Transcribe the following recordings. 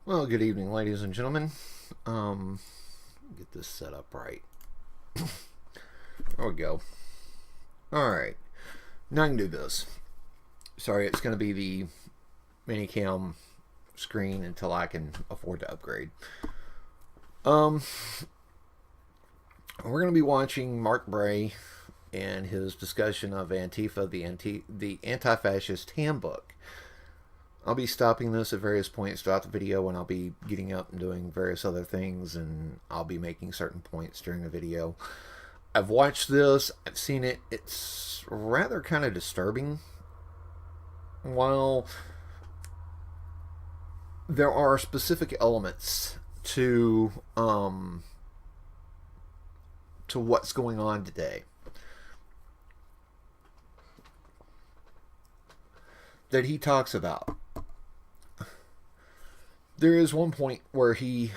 Well, good evening, ladies and gentlemen. Get this set up right. There we go. Alright. Now I can do this. Sorry, it's going to be the minicam screen until I can afford to upgrade. We're going to be watching Mark Bray and his discussion of Antifa, the anti-fascist handbook. I'll be stopping this at various points throughout the video, and I'll be getting up and doing various other things, and I'll be making certain points during the video. I've watched this, I've seen it, it's rather kind of disturbing. While there are specific elements to what's going on today that he talks about. There is one point where he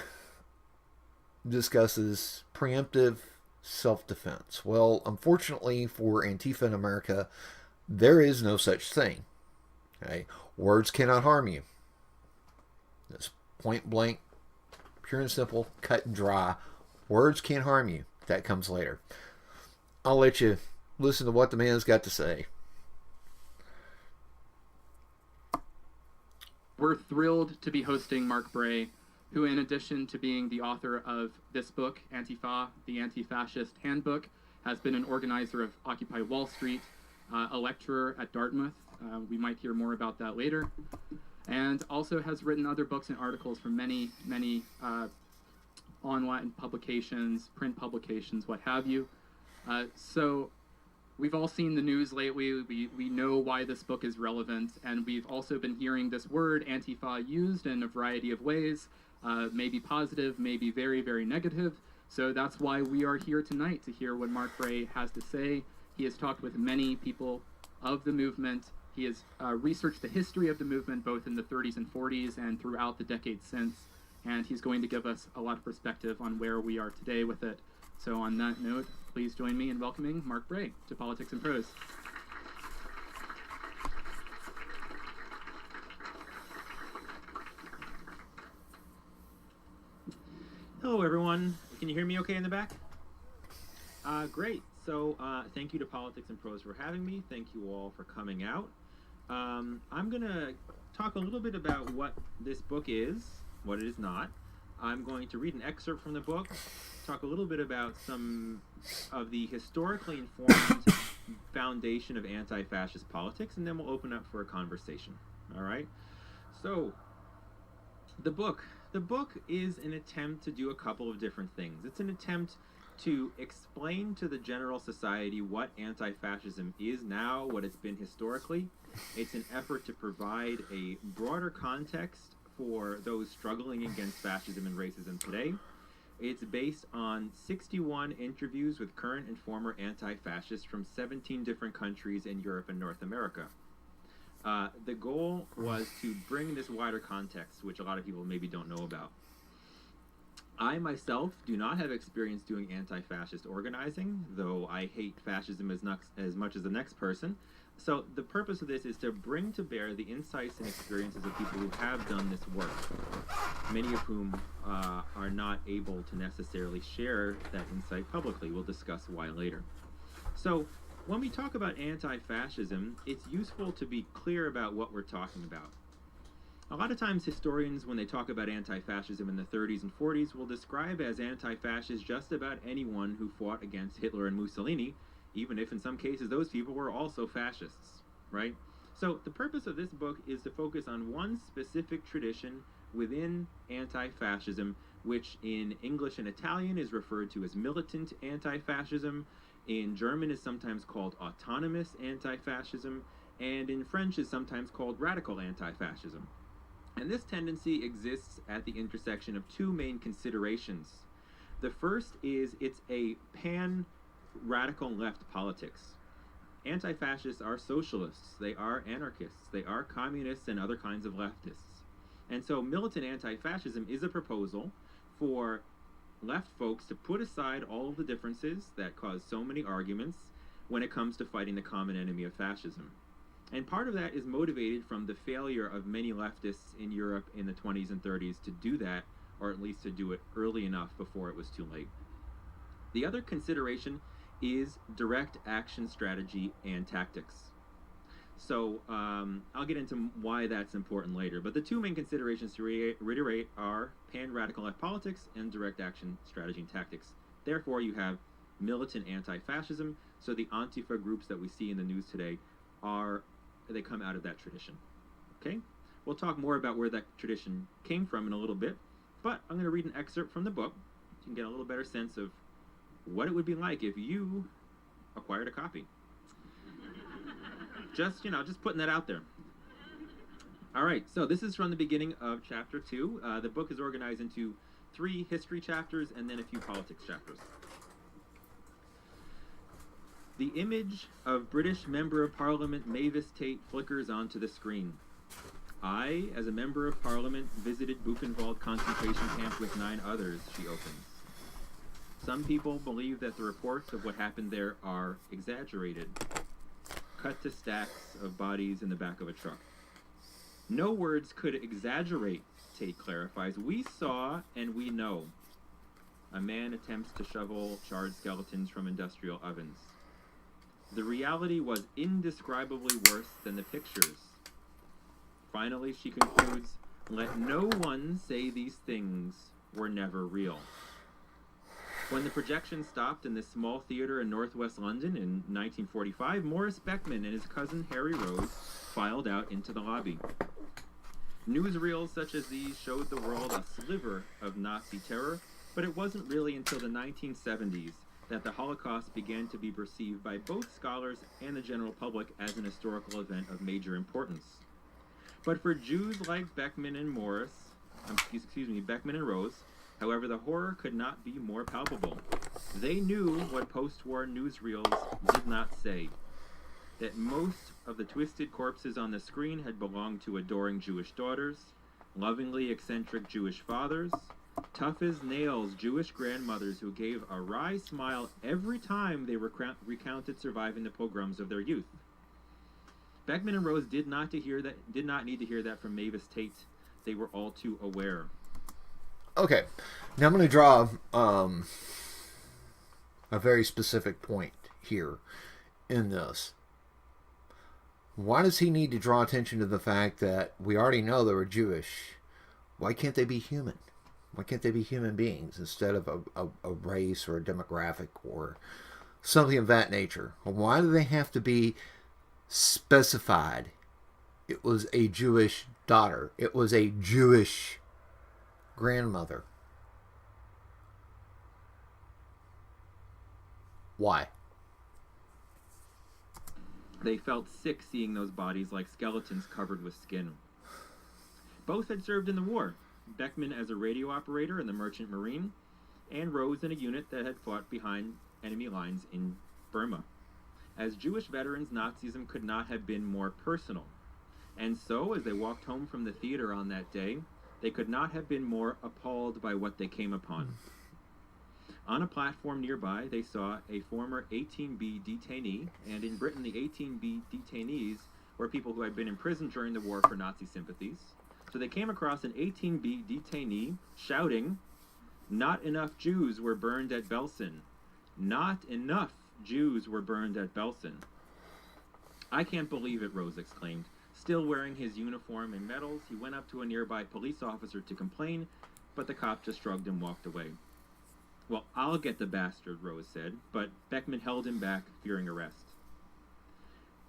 discusses preemptive self-defense. Well, unfortunately for Antifa in America, there is no such thing. Okay? Words cannot harm you. That's point blank, pure and simple, cut and dry. Words can't harm you. That comes later. I'll let you listen to what the man's got to say. We're thrilled to be hosting Mark Bray, who, in addition to being the author of this book, Antifa, the Anti-Fascist Handbook, has been an organizer of Occupy Wall Street, a lecturer at Dartmouth. We might hear more about that later. And also has written other books and articles for many online publications, print publications, what have you. So we've all seen the news lately. We know why this book is relevant, and we've also been hearing this word, Antifa, used in a variety of ways, maybe positive, maybe very, very negative. So that's why we are here tonight, to hear what Mark Bray has to say. He has talked with many people of the movement. He has researched the history of the movement, both in the 30s and 40s and throughout the decades since, and he's going to give us a lot of perspective on where we are today with it. So on that note, please join me in welcoming Mark Bray to Politics and Prose. Hello, everyone. Can you hear me okay in the back? Great. So thank you to Politics and Prose for having me. Thank you all for coming out. I'm going to talk a little bit about what this book is, what it is not. I'm going to read an excerpt from the book, talk a little bit about some of the historically informed foundation of anti-fascist politics, and then we'll open up for a conversation. All right? So, the book is an attempt to do a couple of different things. It's an attempt to explain to the general society what anti-fascism is now, what it's been historically. It's an effort to provide a broader context for those struggling against fascism and racism today. It's based on 61 interviews with current and former anti-fascists from 17 different countries in Europe and North America. The goal was to bring this wider context, which a lot of people maybe don't know about. I myself do not have experience doing anti-fascist organizing, though I hate fascism as much as the next person. So the purpose of this is to bring to bear the insights and experiences of people who have done this work, many of whom are not able to necessarily share that insight publicly. We'll discuss why later. So when we talk about anti-fascism, it's useful to be clear about what we're talking about. A lot of times historians, when they talk about anti-fascism in the 30s and 40s, will describe as anti-fascist just about anyone who fought against Hitler and Mussolini, even if in some cases those people were also fascists, right? So the purpose of this book is to focus on one specific tradition within anti-fascism, which in English and Italian is referred to as militant anti-fascism, in German is sometimes called autonomous anti-fascism, and in French is sometimes called radical anti-fascism. And this tendency exists at the intersection of two main considerations. The first is it's a pan-radical left politics. Anti-fascists are socialists, they are anarchists, they are communists and other kinds of leftists. And so militant anti-fascism is a proposal for left folks to put aside all of the differences that cause so many arguments when it comes to fighting the common enemy of fascism. And part of that is motivated from the failure of many leftists in Europe in the 20s and 30s to do that, or at least to do it early enough before it was too late. The other consideration is direct action strategy and tactics. So I'll get into why that's important later. But the two main considerations to reiterate are pan-radical left politics and direct action strategy and tactics. Therefore, you have militant anti-fascism. So the antifa groups that we see in the news today they come out of that tradition. Okay? We'll talk more about where that tradition came from in a little bit. But I'm going to read an excerpt from the book. You can get a little better sense of what it would be like if you acquired a copy. Just putting that out there. All right, so this is from the beginning of chapter 2. The book is organized into 3 history chapters and then a few politics chapters. The image of British Member of Parliament Mavis Tate flickers onto the screen. I, as a Member of Parliament, visited Buchenwald concentration camp with 9 others, she opens. Some people believe that the reports of what happened there are exaggerated. Cut to stacks of bodies in the back of a truck. No words could exaggerate, Tate clarifies. We saw and we know. A man attempts to shovel charred skeletons from industrial ovens. The reality was indescribably worse than the pictures. Finally, she concludes, let no one say these things were never real. When the projection stopped in this small theater in northwest London in 1945, Morris Beckman and his cousin Harry Rose filed out into the lobby. Newsreels such as these showed the world a sliver of Nazi terror, but it wasn't really until the 1970s that the Holocaust began to be perceived by both scholars and the general public as an historical event of major importance. But for Jews like Beckman and Beckman and Rose, however, the horror could not be more palpable. They knew what post-war newsreels did not say, that most of the twisted corpses on the screen had belonged to adoring Jewish daughters, lovingly eccentric Jewish fathers, tough as nails Jewish grandmothers who gave a wry smile every time they recounted surviving the pogroms of their youth. Beckman and Rose did not need to hear that from Mavis Tate. They were all too aware. Okay, now I'm going to draw a very specific point here in this. Why does he need to draw attention to the fact that we already know they were Jewish? Why can't they be human? Why can't they be human beings instead of a race or a demographic or something of that nature? Why do they have to be specified? It was a Jewish daughter. It was a Jewish grandmother. Why? They felt sick seeing those bodies like skeletons covered with skin. Both had served in the war, Beckman as a radio operator in the Merchant Marine, and Rose in a unit that had fought behind enemy lines in Burma. As Jewish veterans, Nazism could not have been more personal. And so, as they walked home from the theater on that day, they could not have been more appalled by what they came upon. On a platform nearby, they saw a former 18B detainee, and in Britain, the 18B detainees were people who had been imprisoned during the war for Nazi sympathies. So they came across an 18B detainee shouting, "Not enough Jews were burned at Belsen. Not enough Jews were burned at Belsen." "I can't believe it," Rose exclaimed. Still wearing his uniform and medals, he went up to a nearby police officer to complain, but the cop just shrugged and walked away. "Well, I'll get the bastard," Rose said, but Beckman held him back, fearing arrest.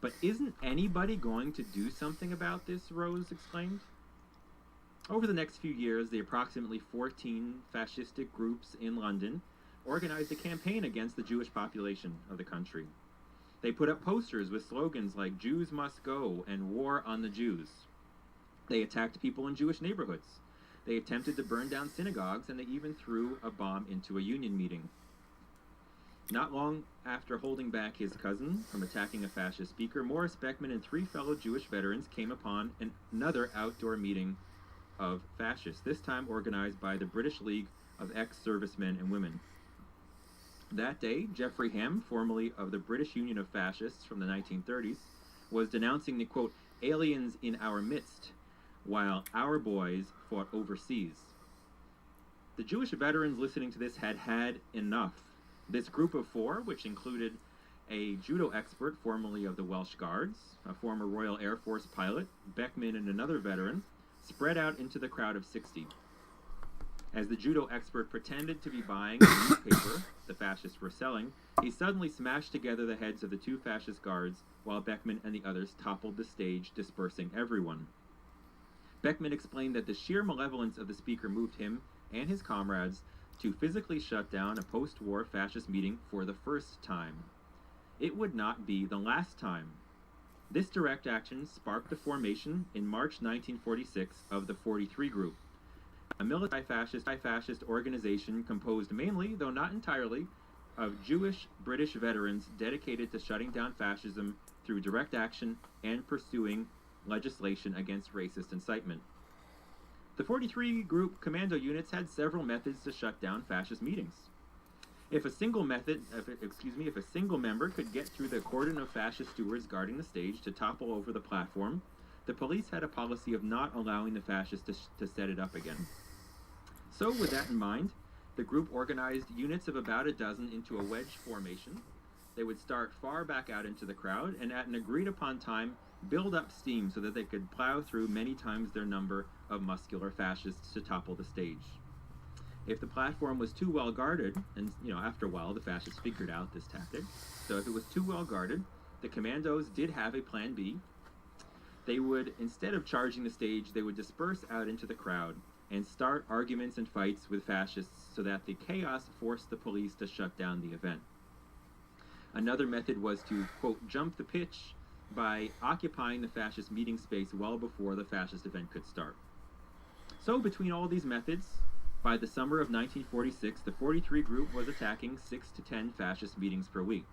"But isn't anybody going to do something about this?" Rose exclaimed. Over the next few years, the approximately 14 fascistic groups in London organized a campaign against the Jewish population of the country. They put up posters with slogans like "Jews must go" and "War on the Jews." They attacked people in Jewish neighborhoods. They attempted to burn down synagogues, and they even threw a bomb into a union meeting. Not long after holding back his cousin from attacking a fascist speaker, Morris Beckman and 3 fellow Jewish veterans came upon another outdoor meeting of fascists, this time organized by the British League of Ex-Servicemen and Women. That day, Geoffrey Ham, formerly of the British Union of Fascists from the 1930s, was denouncing the, quote, aliens in our midst, while our boys fought overseas. The Jewish veterans listening to this had had enough. This group of four, which included a judo expert formerly of the Welsh Guards, a former Royal Air Force pilot, Beckman, and another veteran, spread out into the crowd of 60. As the judo expert pretended to be buying a newspaper the fascists were selling, he suddenly smashed together the heads of the two fascist guards, while Beckman and the others toppled the stage, dispersing everyone. Beckman explained that the sheer malevolence of the speaker moved him and his comrades to physically shut down a post-war fascist meeting for the first time. It would not be the last time. This direct action sparked the formation in March 1946 of the 43 Group, a military-fascist organization composed mainly, though not entirely, of Jewish British veterans dedicated to shutting down fascism through direct action and pursuing legislation against racist incitement. The 43 Group commando units had several methods to shut down fascist meetings. If a single member could get through the cordon of fascist stewards guarding the stage to topple over the platform, the police had a policy of not allowing the fascists to set it up again. So, with that in mind, the group organized units of about a dozen into a wedge formation. They would start far back out into the crowd, and at an agreed-upon time, build up steam so that they could plow through many times their number of muscular fascists to topple the stage. If the platform was too well guarded, and after a while the fascists figured out this tactic, so if it was too well guarded, the commandos did have a plan B. They would, instead of charging the stage, they would disperse out into the crowd and start arguments and fights with fascists so that the chaos forced the police to shut down the event. Another method was to, quote, jump the pitch by occupying the fascist meeting space well before the fascist event could start. So between all these methods, by the summer of 1946, the 43 Group was attacking 6 to 10 fascist meetings per week.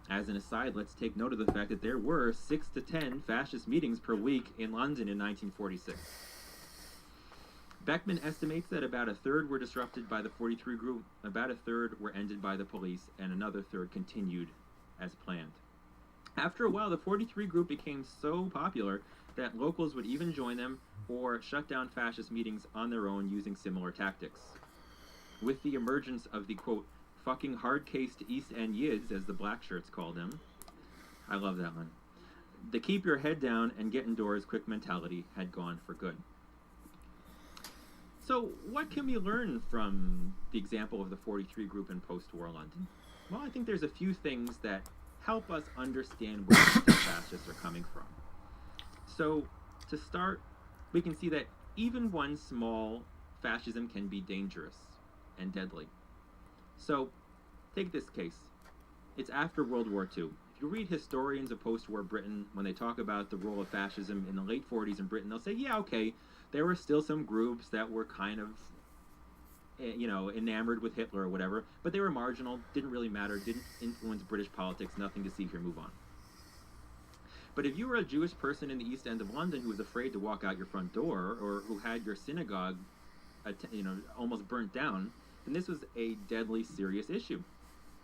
As an aside, let's take note of the fact that there were 6 to 10 fascist meetings per week in London in 1946. Beckman estimates that about a third were disrupted by the 43 Group, about a third were ended by the police, and another third continued as planned. After a while, the 43 Group became so popular that locals would even join them or shut down fascist meetings on their own using similar tactics. With the emergence of the, quote, fucking hard-cased East End Yids, as the black shirts called them, I love that one, the keep your head down and get indoors quick mentality had gone for good. So what can we learn from the example of the 43 Group in post-war London? Well, I think there's a few things that help us understand where the fascists are coming from. So, to start, we can see that even one small fascism can be dangerous and deadly. So, take this case. It's after World War II. If you read historians of post-war Britain, when they talk about the role of fascism in the late 40s in Britain, they'll say, yeah, okay, there were still some groups that were kind of, enamored with Hitler or whatever, but they were marginal, didn't really matter, didn't influence British politics, nothing to see here, move on. But if you were a Jewish person in the East End of London who was afraid to walk out your front door, or who had your synagogue, almost burnt down, then this was a deadly serious issue,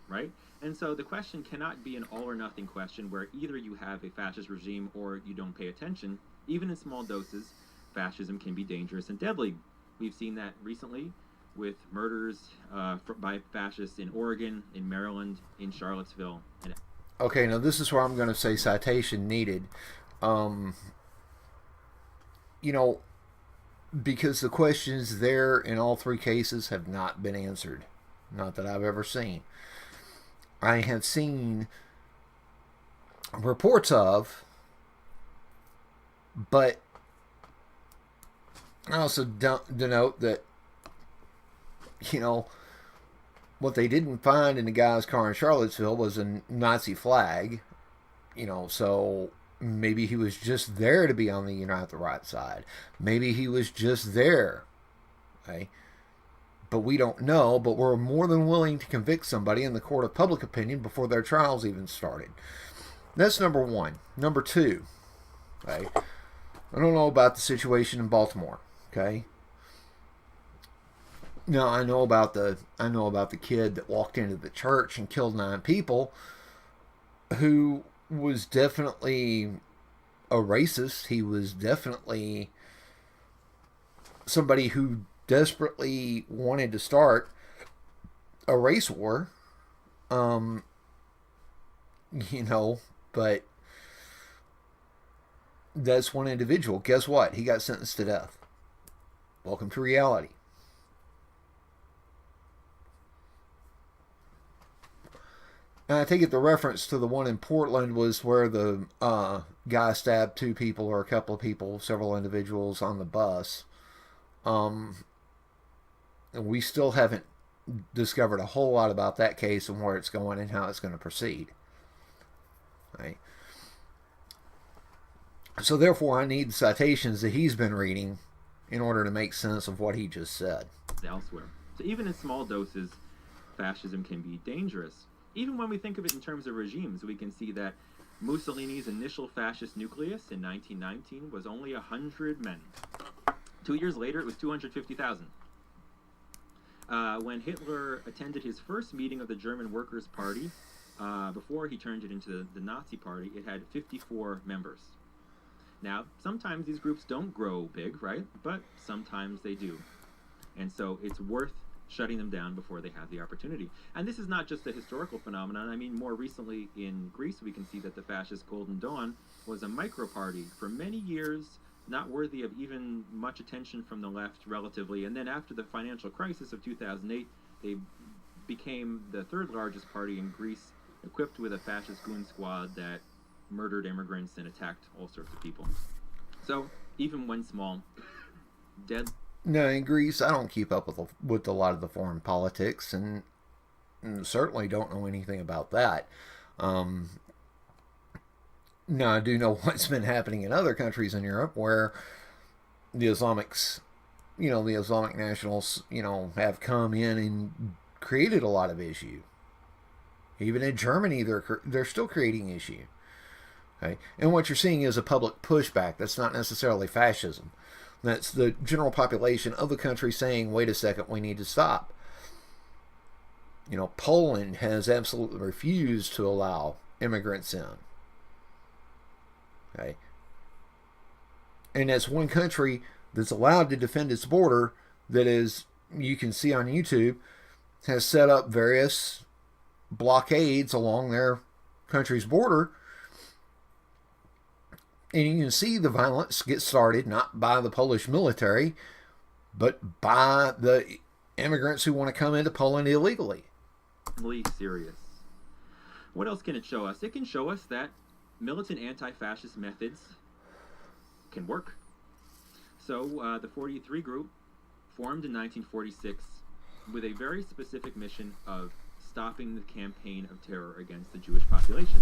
right? And so the question cannot be an all-or-nothing question where either you have a fascist regime or you don't pay attention. Even in small doses, fascism can be dangerous and deadly. We've seen that recently with murders by fascists in Oregon, in Maryland, in Charlottesville. Okay, now this is where I'm going to say citation needed. Because the questions there in all three cases have not been answered. Not that I've ever seen. I have seen reports of, but I also denote that, what they didn't find in the guy's car in Charlottesville was a Nazi flag, so maybe he was just there to be on the Unite the Right side. Maybe he was just there, okay? But we don't know, but we're more than willing to convict somebody in the court of public opinion before their trials even started. That's number one. Number two, okay? I don't know about the situation in Baltimore, okay? Now I know about the kid that walked into the church and killed 9 people, who was definitely a racist. He was definitely somebody who desperately wanted to start a race war. Um, you know, but that's one individual. Guess what? He got sentenced to death. Welcome to reality. And I take it the reference to the one in Portland was where the guy stabbed two people or a couple of people, several individuals on the bus. And we still haven't discovered a whole lot about that case and where it's going and how it's going to proceed. Right? So therefore, I need the citations that he's been reading in order to make sense of what he just said. Elsewhere. So even in small doses, fascism can be dangerous. Even when we think of it in terms of regimes, we can see that Mussolini's initial fascist nucleus in 1919 was only 100 men. 2 years later, it was 250,000. When Hitler attended his first meeting of the German Workers' Party, before he turned it into the Nazi Party, it had 54 members. Now, sometimes these groups don't grow big, right? But sometimes they do. And so it's worth shutting them down before they have the opportunity. And this is not just a historical phenomenon. I mean, more recently in Greece, we can see that the fascist Golden Dawn was a micro-party for many years, not worthy of even much attention from the left relatively. And then after the financial crisis of 2008, they became the third largest party in Greece, equipped with a fascist goon squad that murdered immigrants and attacked all sorts of people. So even when small, dead. No, in Greece, I don't keep up with a lot of the foreign politics, and certainly don't know anything about that. Now, I do know what's been happening in other countries in Europe where the Islamics, the Islamic nationals, have come in and created a lot of issue. Even in Germany, they're still creating issue. Okay? And what you're seeing is a public pushback. That's not necessarily fascism. That's the general population of the country saying, wait a second, we need to stop. Poland has absolutely refused to allow immigrants in. Okay? And that's one country that's allowed to defend its border that is, you can see on YouTube, has set up various blockades along their country's border. And you can see the violence get started not by the Polish military, but by the immigrants who want to come into Poland illegally. Really serious. What else can it show us? It can show us that militant anti-fascist methods can work. So the 43 group formed in 1946 with a very specific mission of stopping the campaign of terror against the Jewish population.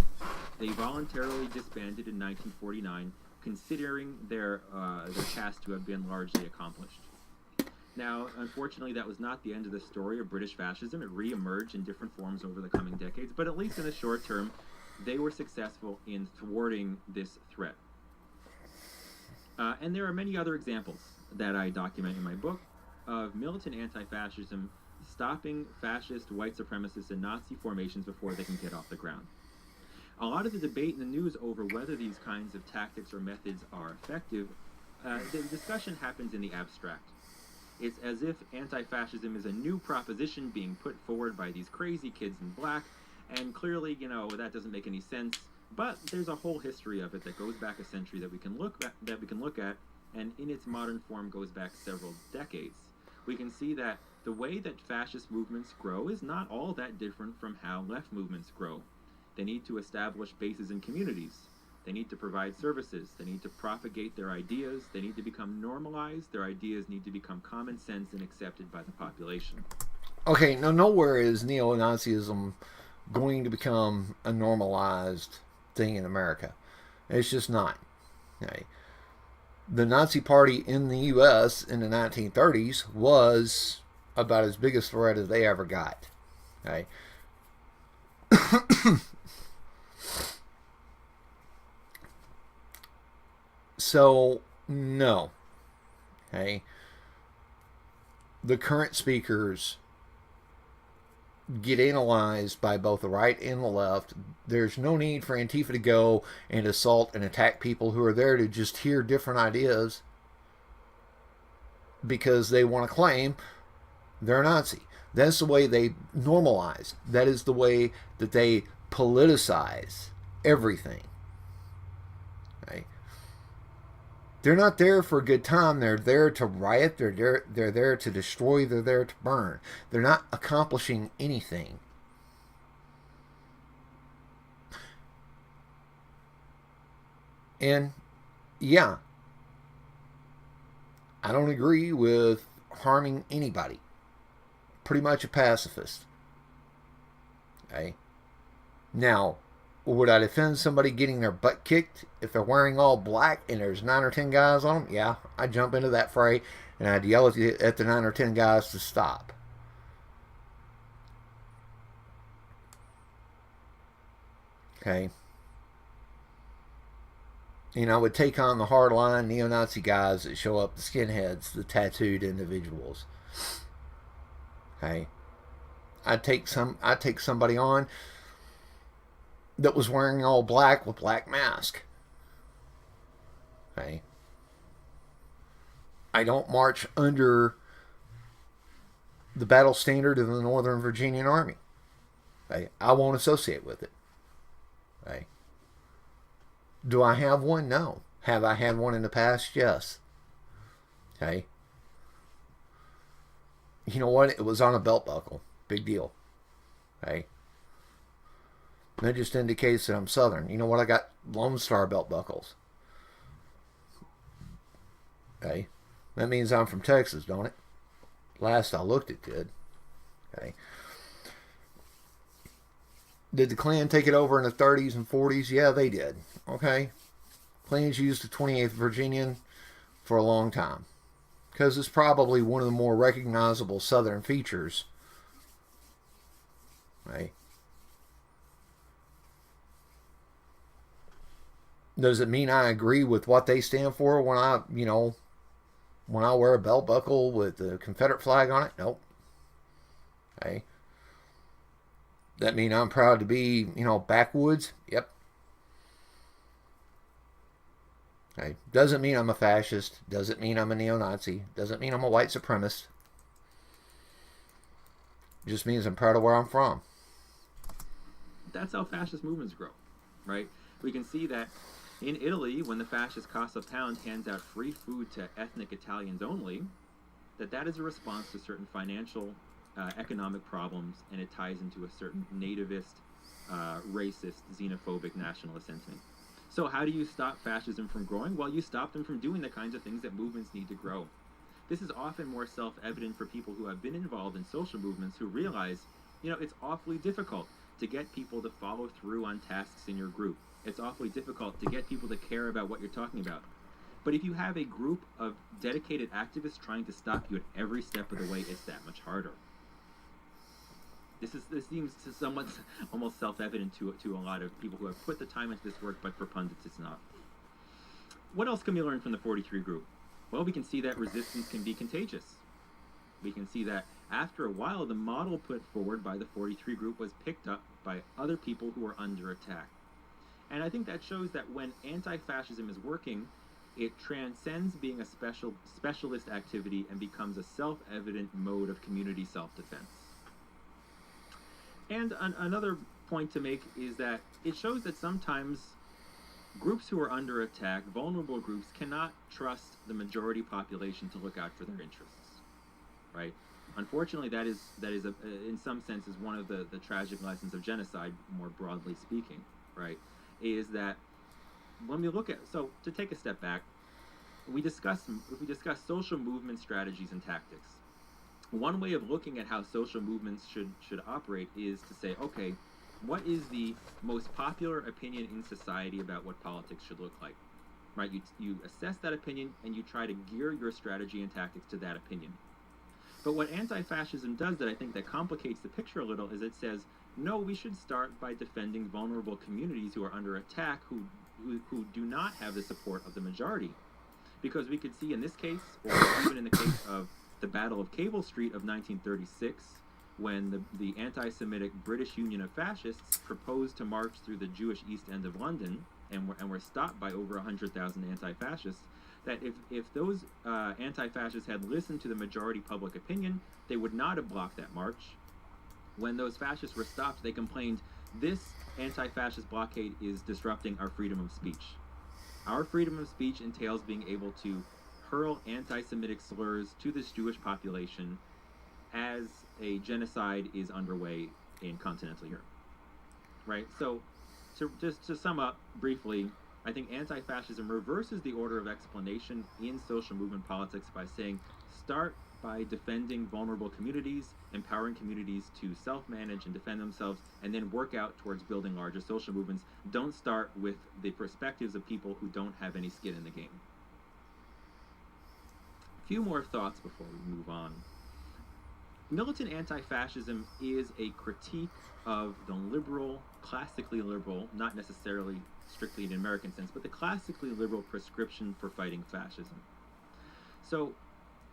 They voluntarily disbanded in 1949, considering their task to have been largely accomplished. Now, unfortunately, that was not the end of the story of British fascism. It re-emerged in different forms over the coming decades, but at least in the short term, they were successful in thwarting this threat. And there are many other examples that I document in my book of militant anti-fascism stopping fascist, white supremacist, and Nazi formations before they can get off the ground. A lot of the debate in the news over whether these kinds of tactics or methods are effective, the discussion happens in the abstract. It's as if anti-fascism is a new proposition being put forward by these crazy kids in black, and clearly, that doesn't make any sense. But there's a whole history of it that goes back a century that we can look at, and in its modern form goes back several decades. We can see that the way that fascist movements grow is not all that different from how left movements grow. They need to establish bases in communities. They need to provide services. They need to propagate their ideas. They need to become normalized. Their ideas need to become common sense and accepted by the population. Okay, now nowhere is neo-Nazism going to become a normalized thing in America. It's just not. Okay. The Nazi Party in the U.S. in the 1930s was about as big a threat as they ever got. Okay. So, no. Okay. The current speakers get analyzed by both the right and the left. There's no need for Antifa to go and assault and attack people who are there to just hear different ideas because they want to claim they're a Nazi. That's the way they normalize. That is the way that they politicize everything. Right? They're not there for a good time. They're there to riot. They're there to destroy. They're there to burn. They're not accomplishing anything. And yeah, I don't agree with harming anybody. Pretty much a pacifist. Okay? Now, would I defend somebody getting their butt kicked if they're wearing all black and there's 9 or 10 guys on them? Yeah, I'd jump into that fray and I'd yell at the 9 or 10 guys to stop. Okay? And I would take on the hardline neo-Nazi guys that show up, the skinheads, the tattooed individuals. Okay? I'd take somebody on that was wearing all black with black mask. Okay? I don't march under the battle standard of the Northern Virginian Army. Okay? I won't associate with it. Okay? Do I have one? No. Have I had one in the past? Yes. Okay? You know what? It was on a belt buckle. Big deal. Okay? That just indicates that I'm Southern. You know what? I got Lone Star belt buckles. Okay? That means I'm from Texas, don't it? Last I looked, it did. Okay? Did the Klan take it over in the 30s and 40s? Yeah, they did. Okay? Klans used the 28th Virginian for a long time. Because it's probably one of the more recognizable Southern features. Right? Does it mean I agree with what they stand for when I wear a belt buckle with the Confederate flag on it? Nope. Okay. That mean I'm proud to be, backwoods? Yep. Okay. Doesn't mean I'm a fascist. Doesn't mean I'm a neo-Nazi. Doesn't mean I'm a white supremacist. Just means I'm proud of where I'm from. That's how fascist movements grow, right? We can see that in Italy, when the fascist Casa Pound hands out free food to ethnic Italians only, that is a response to certain financial, economic problems, and it ties into a certain nativist, racist, xenophobic, nationalist sentiment. So how do you stop fascism from growing? Well, you stop them from doing the kinds of things that movements need to grow. This is often more self-evident for people who have been involved in social movements who realize, it's awfully difficult to get people to follow through on tasks in your group. It's awfully difficult to get people to care about what you're talking about. But if you have a group of dedicated activists trying to stop you at every step of the way, it's that much harder. This seems to somewhat almost self-evident to a lot of people who have put the time into this work, but for pundits it's not. What else can we learn from the 43 group? Well, we can see that resistance can be contagious. We can see that after a while, the model put forward by the 43 group was picked up by other people who are under attack. And I think that shows that when anti-fascism is working, it transcends being a specialist activity and becomes a self-evident mode of community self-defense. And another point to make is that it shows that sometimes groups who are under attack, vulnerable groups, cannot trust the majority population to look out for their interests, right? Unfortunately, that is in some senses one of the tragic lessons of genocide, more broadly speaking, right? Is that when we look at, so to take a step back, if we discuss social movement strategies and tactics, one way of looking at how social movements should operate is to say, okay, what is the most popular opinion in society about what politics should look like, right? You assess that opinion and you try to gear your strategy and tactics to that opinion. But what anti-fascism does that I think that complicates the picture a little is it says, no, we should start by defending vulnerable communities who are under attack, who do not have the support of the majority. Because we could see in this case, or even in the case of the Battle of Cable Street of 1936, when the anti-Semitic British Union of Fascists proposed to march through the Jewish East End of London and were stopped by over 100,000 anti-fascists, that if those anti-fascists had listened to the majority public opinion, they would not have blocked that march. When those fascists were stopped, they complained, this anti-fascist blockade is disrupting our freedom of speech. Our freedom of speech entails being able to hurl anti-Semitic slurs to this Jewish population as a genocide is underway in continental Europe. Right? So, to sum up briefly, I think anti-fascism reverses the order of explanation in social movement politics by saying, start by defending vulnerable communities, empowering communities to self-manage and defend themselves, and then work out towards building larger social movements. Don't start with the perspectives of people who don't have any skin in the game. A few more thoughts before we move on. Militant anti-fascism is a critique of the liberal, classically liberal, not necessarily strictly in an American sense, but the classically liberal prescription for fighting fascism. So,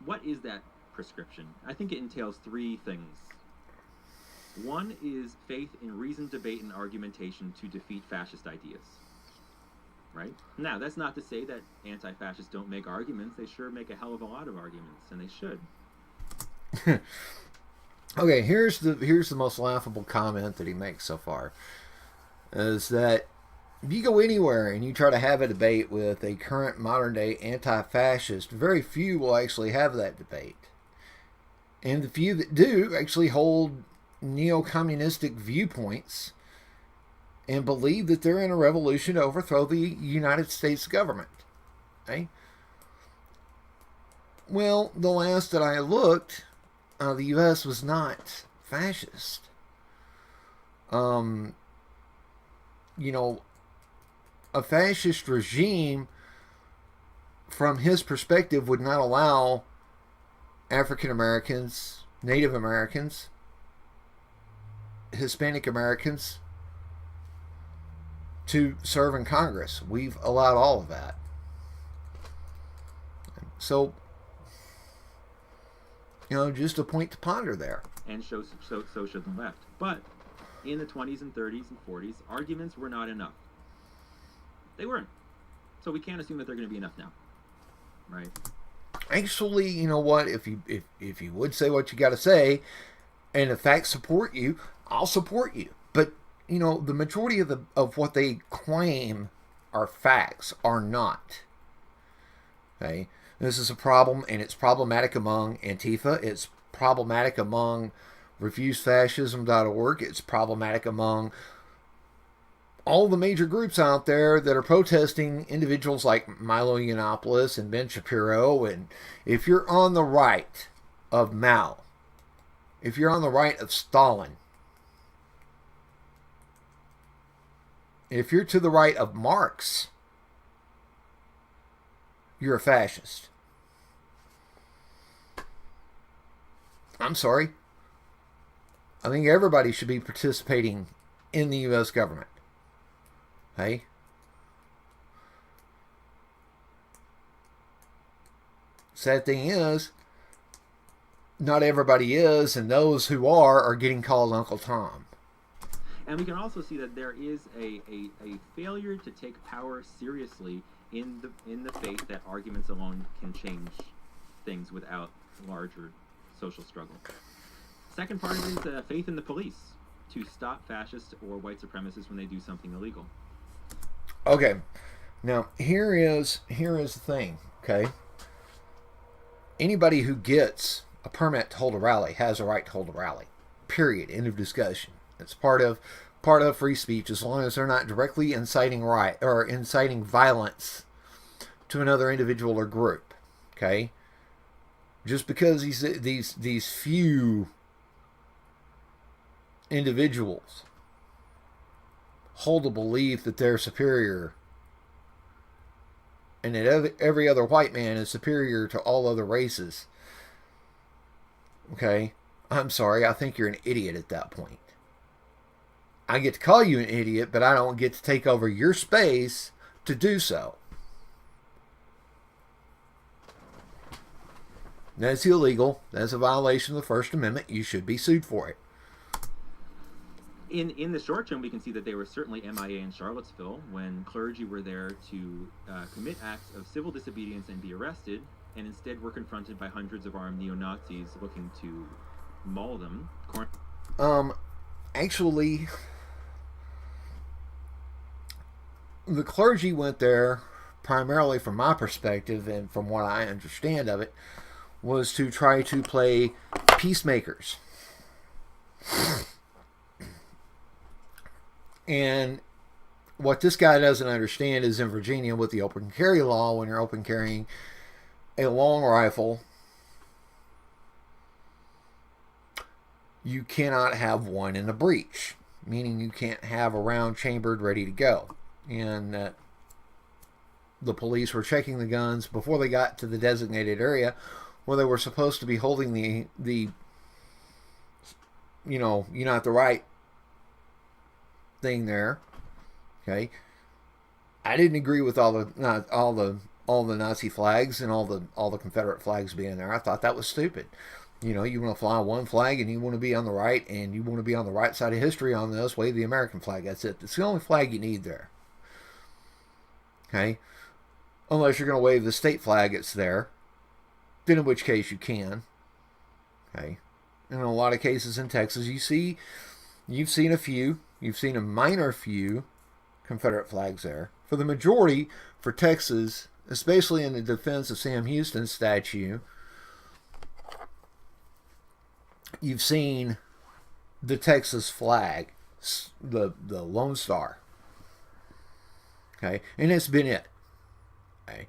what is that prescription? I think it entails three things. One is faith in reasoned debate and argumentation to defeat fascist ideas. Right? Now, that's not to say that anti-fascists don't make arguments. They sure make a hell of a lot of arguments, and they should. Okay, here's the most laughable comment that he makes so far, is that if you go anywhere and you try to have a debate with a current modern day anti-fascist, very few will actually have that debate. And the few that do actually hold neo-communistic viewpoints and believe that they're in a revolution to overthrow the United States government. Okay? Well, the last that I looked, the U.S. was not fascist. You know, a fascist regime, from his perspective, would not allow African Americans, Native Americans, Hispanic Americans to serve in Congress. We've allowed all of that. So, you know, just a point to ponder there. And so should the left. But in the 20s and 30s and 40s, arguments were not enough. They weren't. So we can't assume that they're going to be enough now. Right? Actually, you know what? If you would say what you got to say, and the facts support you, I'll support you. But you know, the majority of what they claim are facts are not. Okay, this is a problem, and it's problematic among Antifa. It's problematic among RefuseFascism.org. It's problematic among all the major groups out there that are protesting individuals like Milo Yiannopoulos and Ben Shapiro. And if you're on the right of Mao, if you're on the right of Stalin, if you're to the right of Marx, you're a fascist. I'm sorry. I think everybody should be participating in the U.S. government. Hey? Sad thing is, not everybody is, and those who are getting called Uncle Tom. And we can also see that there is a failure to take power seriously in the faith that arguments alone can change things without larger social struggle. Second part is faith in the police to stop fascists or white supremacists when they do something illegal. Okay, now here is the thing. Okay, anybody who gets a permit to hold a rally has a right to hold a rally. Period. End of discussion. It's part of free speech, as long as they're not directly inciting violence to another individual or group. Okay, just because these few individuals hold a belief that they're superior and that every other white man is superior to all other races, okay, I'm sorry, I think you're an idiot at that point. I get to call you an idiot, but I don't get to take over your space to do so. That's illegal. That's a violation of the First Amendment. You should be sued for it. In the short term, we can see that they were certainly MIA in Charlottesville when clergy were there to commit acts of civil disobedience and be arrested, and instead were confronted by hundreds of armed neo-Nazis looking to maul them. Actually, the clergy went there primarily from my perspective and from what I understand of it, was to try to play peacemakers. And what this guy doesn't understand is in Virginia with the open carry law, when you're open carrying a long rifle, you cannot have one in a breech, meaning you can't have a round chambered ready to go. And the police were checking the guns before they got to the designated area where they were supposed to be holding the you know, you're not the right thing there. Okay, I didn't agree with all the Nazi flags and all the Confederate flags being there. I thought that was stupid. You know, you want to fly one flag and you want to be on the right, and you want to be on the right side of history on this, wave the American flag. That's it. It's the only flag you need there. Okay, unless you're going to wave the state flag, it's there. Then in which case you can. Okay, in a lot of cases in Texas, you've seen a minor few Confederate flags there. For the majority, for Texas, especially in the defense of Sam Houston's statue, you've seen the Texas flag, the Lone Star. Okay, and that's been it. Okay.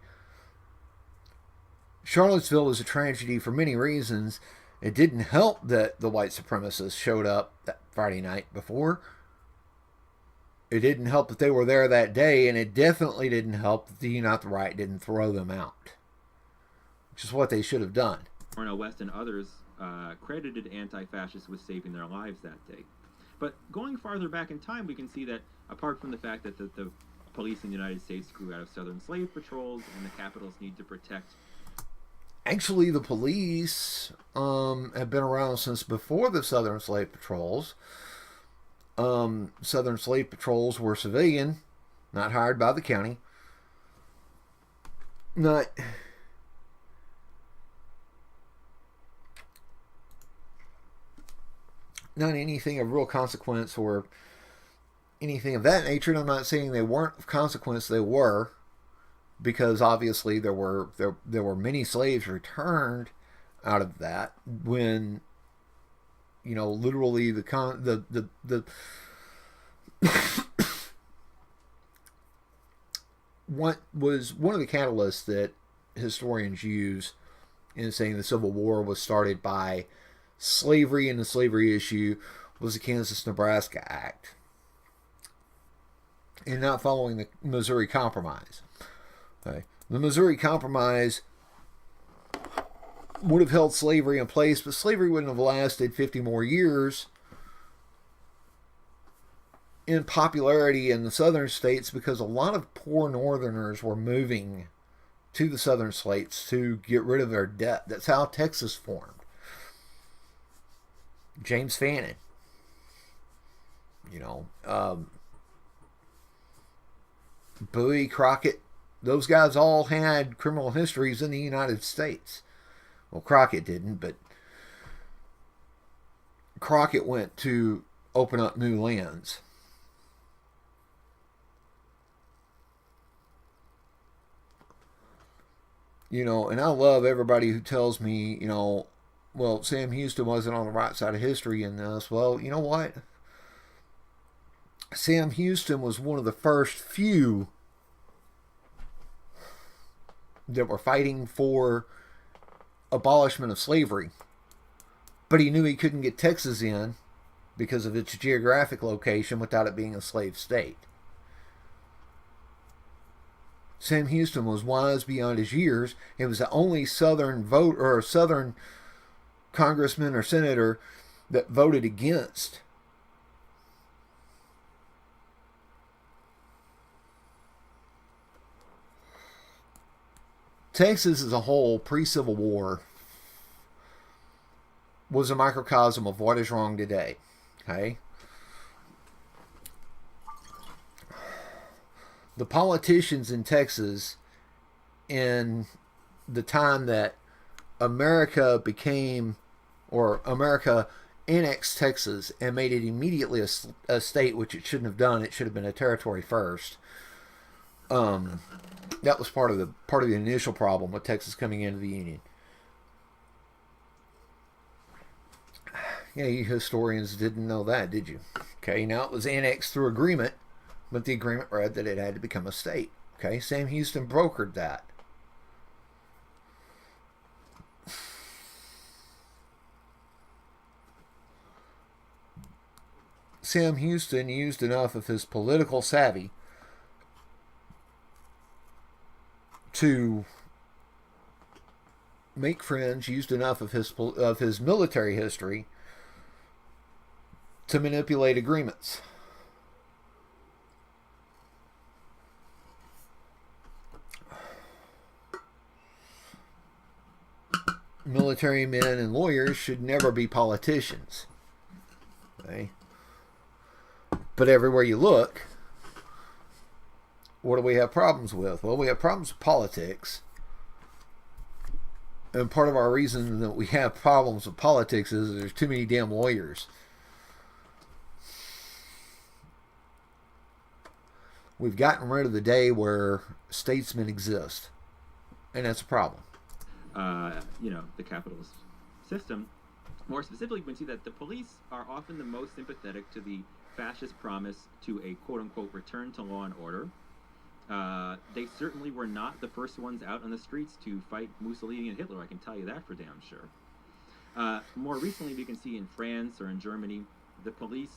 Charlottesville was a tragedy for many reasons. It didn't help that the white supremacists showed up that Friday night before. It didn't help that they were there that day, and it definitely didn't help that the You Not the Right didn't throw them out, which is what they should have done. Cornel West and others credited anti-fascists with saving their lives that day. But going farther back in time, we can see that apart from the fact that the police in the United States grew out of Southern slave patrols and the capitals need to protect. Actually, the police have been around since before the Southern slave patrols. Southern slave patrols were civilian, not hired by the county. Not anything of real consequence or anything of that nature. And I'm not saying they weren't of consequence. They were, because obviously there were many slaves returned out of that when, you know, literally the what was one of the catalysts that historians use in saying the Civil War was started by slavery, and the slavery issue was the Kansas-Nebraska Act and not following the Missouri Compromise. Okay. The Missouri Compromise would have held slavery in place, but slavery wouldn't have lasted 50 more years in popularity in the southern states because a lot of poor northerners were moving to the southern states to get rid of their debt. That's how Texas formed. James Fannin, you know, Bowie, Crockett, those guys all had criminal histories in the United States. Well, Crockett didn't, but Crockett went to open up new lands. You know, and I love everybody who tells me, you know, well, Sam Houston wasn't on the right side of history in this. Well, you know what? Sam Houston was one of the first few that were fighting for abolishment of slavery. But he knew he couldn't get Texas in because of its geographic location without it being a slave state. Sam Houston was wise beyond his years. He was the only Southern vote or Southern congressman or senator that voted against Texas as a whole pre-Civil War was a microcosm of what is wrong today. Okay? The politicians in Texas, in the time that America annexed Texas and made it immediately a state, which it shouldn't have done. It should have been a territory first. That was part of the initial problem with Texas coming into the Union. Yeah, you historians didn't know that, did you? Okay, now it was annexed through agreement, but the agreement read that it had to become a state. Okay, Sam Houston brokered that. Sam Houston used enough of his political savvy to make friends, used enough of his military history to manipulate agreements. Military men and lawyers should never be politicians. Okay? But everywhere you look, what do we have problems with? Well, we have problems with politics. And part of our reason that we have problems with politics is there's too many damn lawyers. We've gotten rid of the day where statesmen exist. And that's a problem. The capitalist system. More specifically, we can see that the police are often the most sympathetic to the fascist promise to a quote-unquote return to law and order. They certainly were not the first ones out on the streets to fight Mussolini and Hitler, I can tell you that for damn sure. More recently, we can see in France or in Germany, the police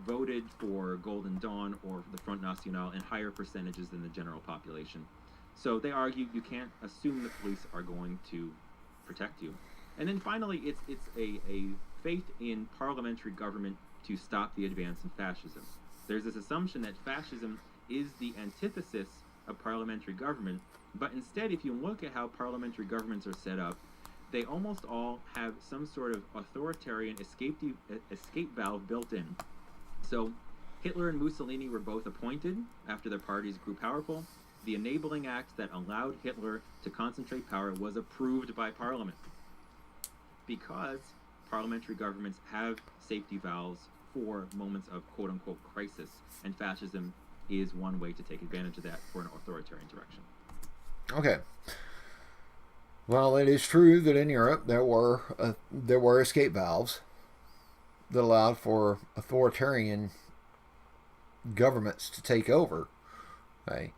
voted for Golden Dawn or the Front National in higher percentages than the general population. So they argue you can't assume the police are going to protect you. And then finally, it's a faith in parliamentary government to stop the advance in fascism. There's this assumption that fascism is the antithesis of parliamentary government, but instead, if you look at how parliamentary governments are set up, they almost all have some sort of authoritarian escape valve built in. So Hitler and Mussolini were both appointed after their parties grew powerful. The enabling act that allowed Hitler to concentrate power was approved by Parliament, because parliamentary governments have safety valves for moments of quote-unquote crisis, and fascism is one way to take advantage of that for an authoritarian direction. Okay. Well, it is true that in Europe there were escape valves that allowed for authoritarian governments to take over. Okay.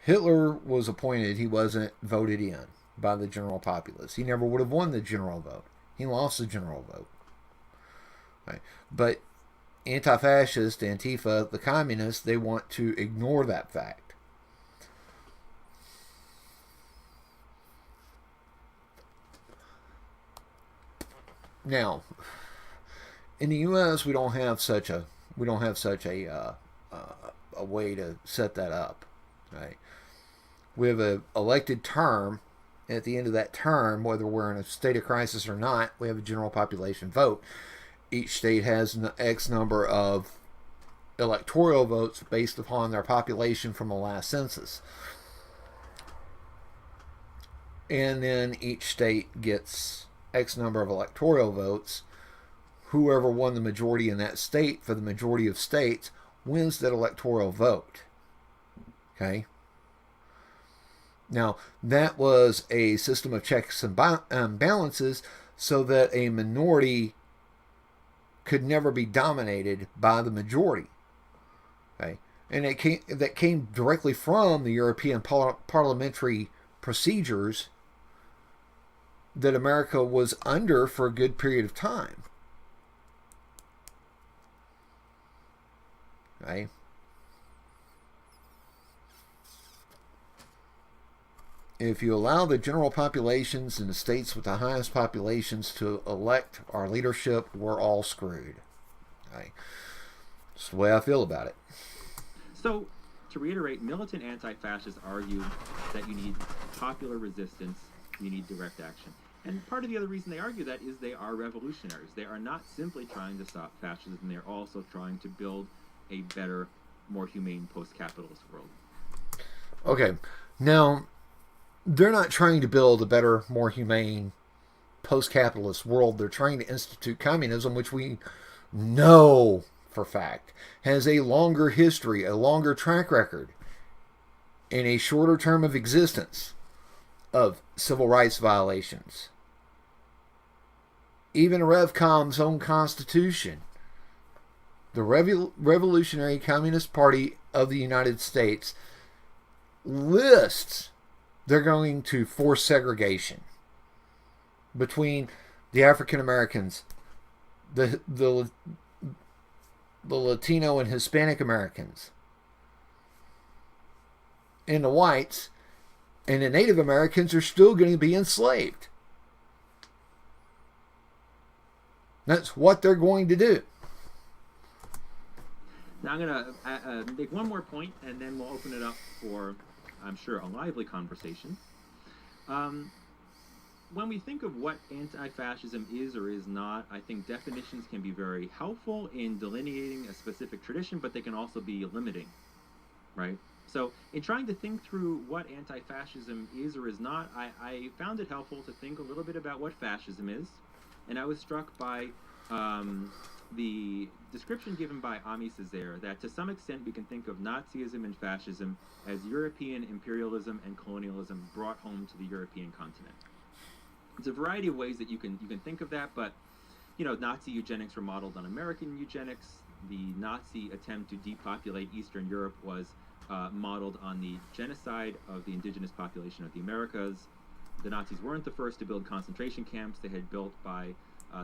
Hitler was appointed, he wasn't voted in by the general populace. He never would have won the general vote. He lost the general vote. Right. But anti-fascist, Antifa, the communists, they want to ignore that fact. Now, in the U.S., we don't have such a way to set that up. Right. We have an elected term. At the end of that term, whether we're in a state of crisis or not, we have a general population vote. Each state has an X number of electoral votes based upon their population from the last census. And then each state gets X number of electoral votes. Whoever won the majority in that state for the majority of states wins that electoral vote. Okay? Now, that was a system of checks and balances so that a minority could never be dominated by the majority. Okay? And that came directly from the European parliamentary procedures that America was under for a good period of time. Okay? If you allow the general populations in the states with the highest populations to elect our leadership, we're all screwed. Okay? That's the way I feel about it. So, to reiterate, militant anti-fascists argue that you need popular resistance, you need direct action. And part of the other reason they argue that is they are revolutionaries. They are not simply trying to stop fascism, they're also trying to build a better, more humane post-capitalist world. Okay, now, they're not trying to build a better, more humane post-capitalist world. They're trying to institute communism, which we know for fact has a longer history, a longer track record, and a shorter term of existence of civil rights violations. Even Revcom's own constitution, the Revolutionary Communist Party of the United States, lists they're going to force segregation between the African Americans, the Latino and Hispanic Americans, and the whites, and the Native Americans are still going to be enslaved. That's what they're going to do. Now I'm going to make one more point, and then we'll open it up for, I'm sure, a lively conversation. When we think of what anti-fascism is or is not, I think definitions can be very helpful in delineating a specific tradition, but they can also be limiting, right? So in trying to think through what anti-fascism is or is not, I found it helpful to think a little bit about what fascism is, and I was struck by the description given by Ami Césaire that to some extent we can think of Nazism and fascism as European imperialism and colonialism brought home to the European continent. It's a variety of ways that you can think of that, but Nazi eugenics were modeled on American eugenics. The Nazi attempt to depopulate Eastern Europe was modeled on the genocide of the indigenous population of the Americas. The Nazis weren't the first to build concentration camps. They had built by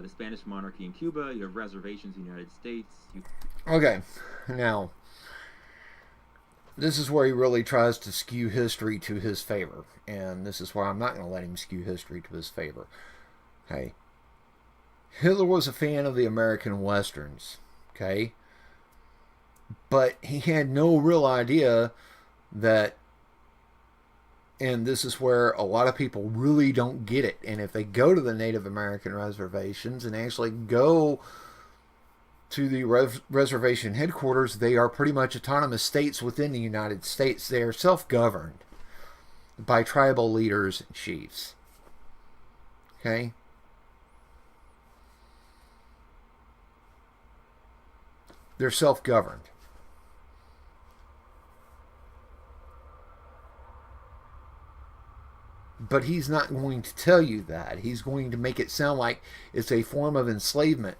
the Spanish monarchy in Cuba. You have reservations in the United States. Okay, now, this is where he really tries to skew history to his favor. And this is why I'm not going to let him skew history to his favor. Okay. Hitler was a fan of the American Westerns. Okay. But he had no real idea that, and this is where a lot of people really don't get it. And if they go to the Native American reservations and actually go to the reservation headquarters, they are pretty much autonomous states within the United States. They are self-governed by tribal leaders and chiefs. Okay? They're self-governed. But he's not going to tell you that. He's going to make it sound like it's a form of enslavement.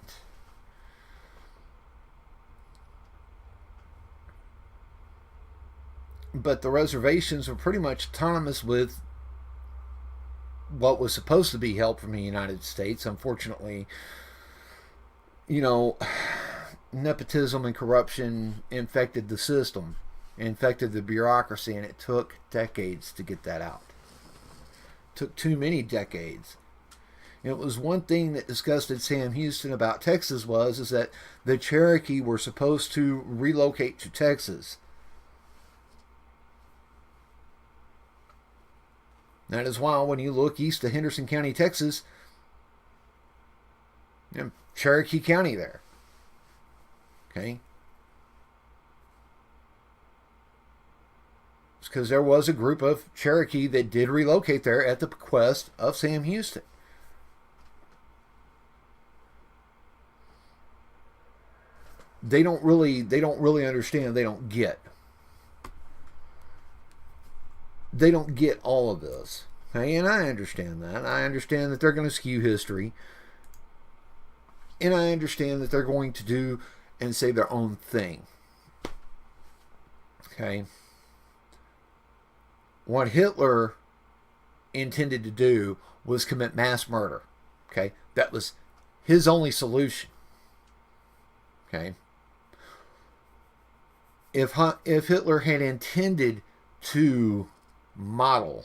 But the reservations were pretty much autonomous with what was supposed to be help from the United States. Unfortunately, nepotism and corruption infected the system, infected the bureaucracy, and it took decades to get that out. It took too many decades. It was one thing that disgusted Sam Houston about Texas is that the Cherokee were supposed to relocate to Texas. That is why when you look east of Henderson County, Texas, Cherokee County there. Okay? It's because there was a group of Cherokee that did relocate there at the bequest of Sam Houston. They don't really understand. They don't get. They don't get all of this. Okay? And I understand that. I understand that they're going to skew history. And I understand that they're going to do and say their own thing. Okay? What Hitler intended to do was commit mass murder. Okay? That was his only solution. Okay? If Hitler had intended to model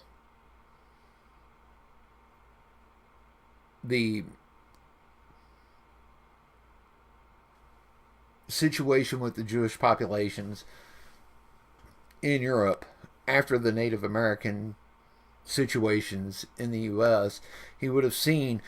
the situation with the Jewish populations in Europe after the Native American situations in the U.S., he would have seen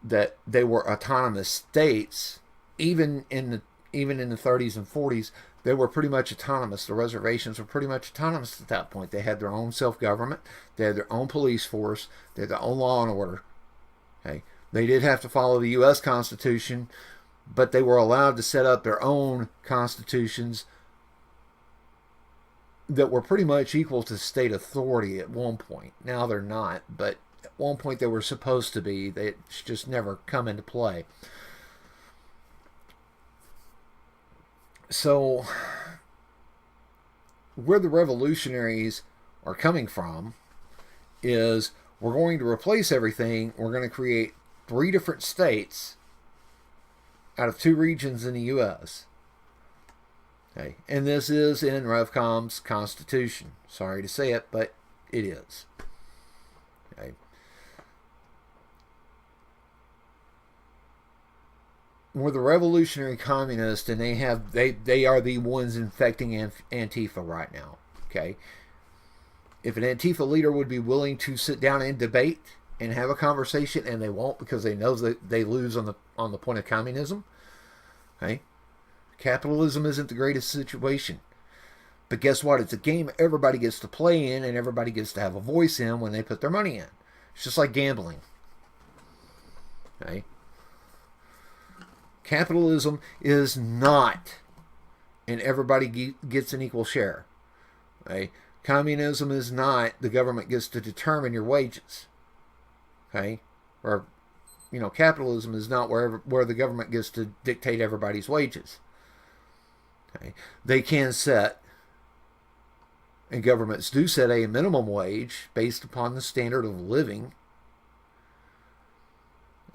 that they were autonomous states. Even in the 30s and 40s, they were pretty much autonomous. The reservations were pretty much autonomous at that point. They had their own self-government. They had their own police force. They had their own law and order. Okay, they did have to follow the U.S. Constitution, but they were allowed to set up their own constitutions that were pretty much equal to state authority at one point. Now they're not, but at one point they were supposed to be. They just never come into play. So, where the revolutionaries are coming from is, we're going to replace everything. We're going to create 3 different states out of 2 regions in the U.S. Okay, and this is in RevCom's Constitution. Sorry to say it, but it is. Okay. We're the revolutionary communists, and they are the ones infecting Antifa right now. Okay. If an Antifa leader would be willing to sit down and debate and have a conversation, and they won't because they know that they lose on the point of communism. Okay. Capitalism isn't the greatest situation. But guess what? It's a game everybody gets to play in, and everybody gets to have a voice in when they put their money in. It's just like gambling. Okay. Capitalism is not, and everybody gets an equal share. Okay? Communism is not, the government gets to determine your wages. Okay? Or, capitalism is not where the government gets to dictate everybody's wages. Okay? They can set, and governments do set, a minimum wage based upon the standard of living.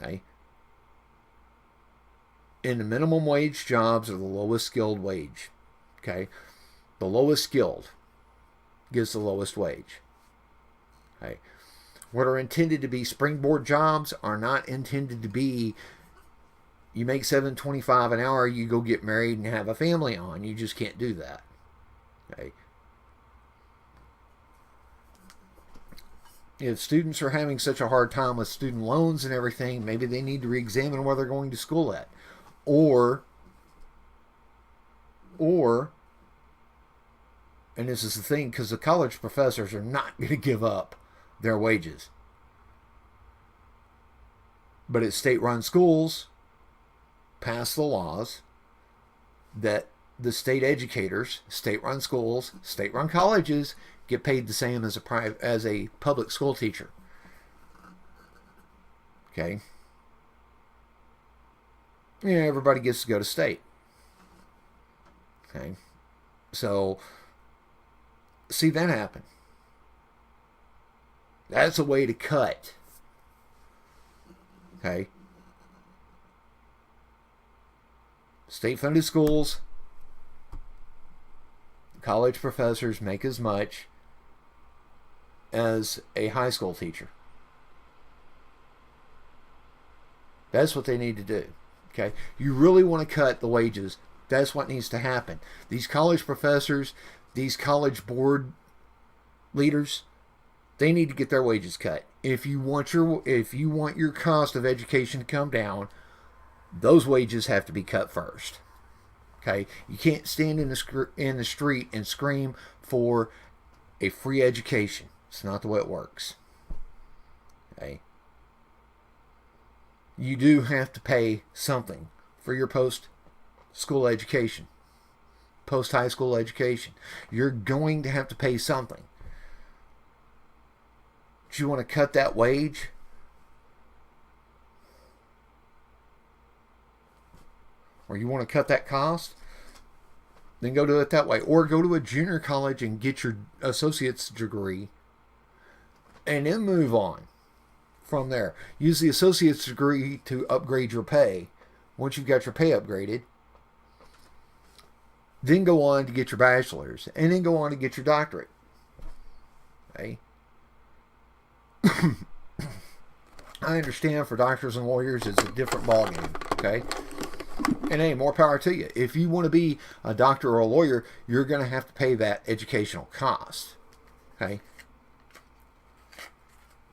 Okay? And the minimum wage jobs are the lowest skilled wage. Okay? The lowest skilled gets the lowest wage. Okay? What are intended to be springboard jobs are not intended to be, you make $7.25 an hour, you go get married and have a family on. You just can't do that. Okay? If students are having such a hard time with student loans and everything, maybe they need to re-examine where they're going to school at. Or, and this is the thing, because the college professors are not going to give up their wages. But it's state-run schools pass the laws that the state educators, state-run schools, state-run colleges get paid the same as a public school teacher. Okay? Yeah, everybody gets to go to state. Okay? So, see that happen. That's a way to cut. Okay? State-funded schools, college professors make as much as a high school teacher. That's what they need to do. Okay? You really want to cut the wages. That's what needs to happen. These college professors, these college board leaders, they need to get their wages cut. If you want your cost of education to come down, those wages have to be cut first. Okay? You can't stand in the street and scream for a free education. It's not the way it works. Okay? You do have to pay something for your post-school education, post-high school education. You're going to have to pay something. Do you want to cut that wage? Or you want to cut that cost? Then go do it that way. Or go to a junior college and get your associate's degree and then move on from there. Use the associate's degree to upgrade your pay. Once you've got your pay upgraded, then go on to get your bachelor's, and then go on to get your doctorate. Okay? I understand for doctors and lawyers it's a different ballgame. Okay? And hey, more power to you. If you want to be a doctor or a lawyer, you're going to have to pay that educational cost. Okay?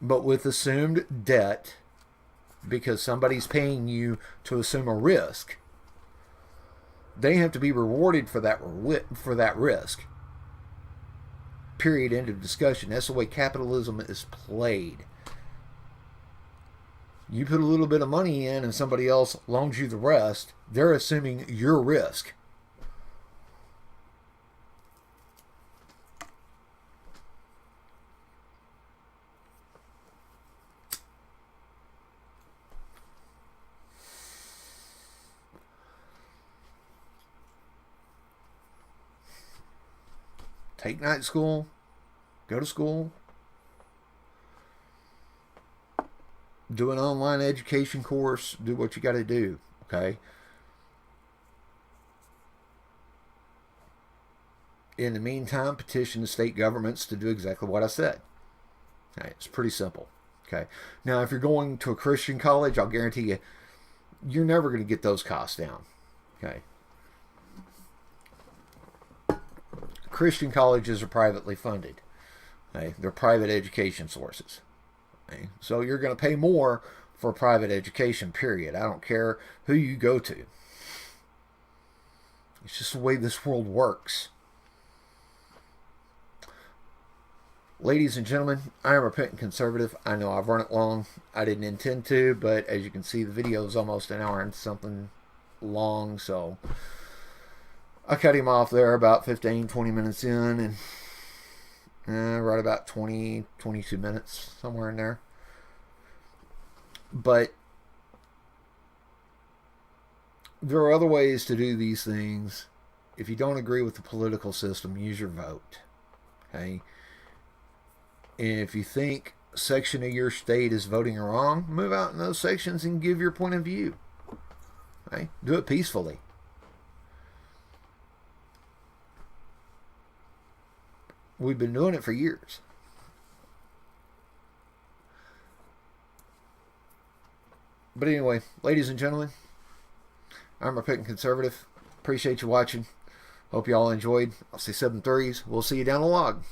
but with assumed debt, because somebody's paying you to assume a risk, they have to be rewarded for that risk. Period. End of discussion. That's the way capitalism is played. You put a little bit of money in and somebody else loans you the rest, they're assuming your risk. Take night school, go to school, do an online education course, do what you got to do, okay? In the meantime, petition the state governments to do exactly what I said. Okay, it's pretty simple, okay? Now, if you're going to a Christian college, I'll guarantee you, you're never going to get those costs down, okay? Christian colleges are privately funded. Okay? They're private education sources. Okay? So you're going to pay more for private education, period. I don't care who you go to. It's just the way this world works. Ladies and gentlemen, I am a repentant conservative. I know I've run it long. I didn't intend to, but as you can see, the video is almost an hour and something long, so I cut him off there about 15, 20 minutes in, and right about 20, 22 minutes, somewhere in there. But there are other ways to do these things. If you don't agree with the political system, use your vote. Okay? And if you think a section of your state is voting wrong, move out in those sections and give your point of view. Okay? Do it peacefully. We've been doing it for years. But anyway, ladies and gentlemen, I'm a repentant conservative. Appreciate you watching. Hope you all enjoyed. I'll say 7 threes. We'll see you down the log.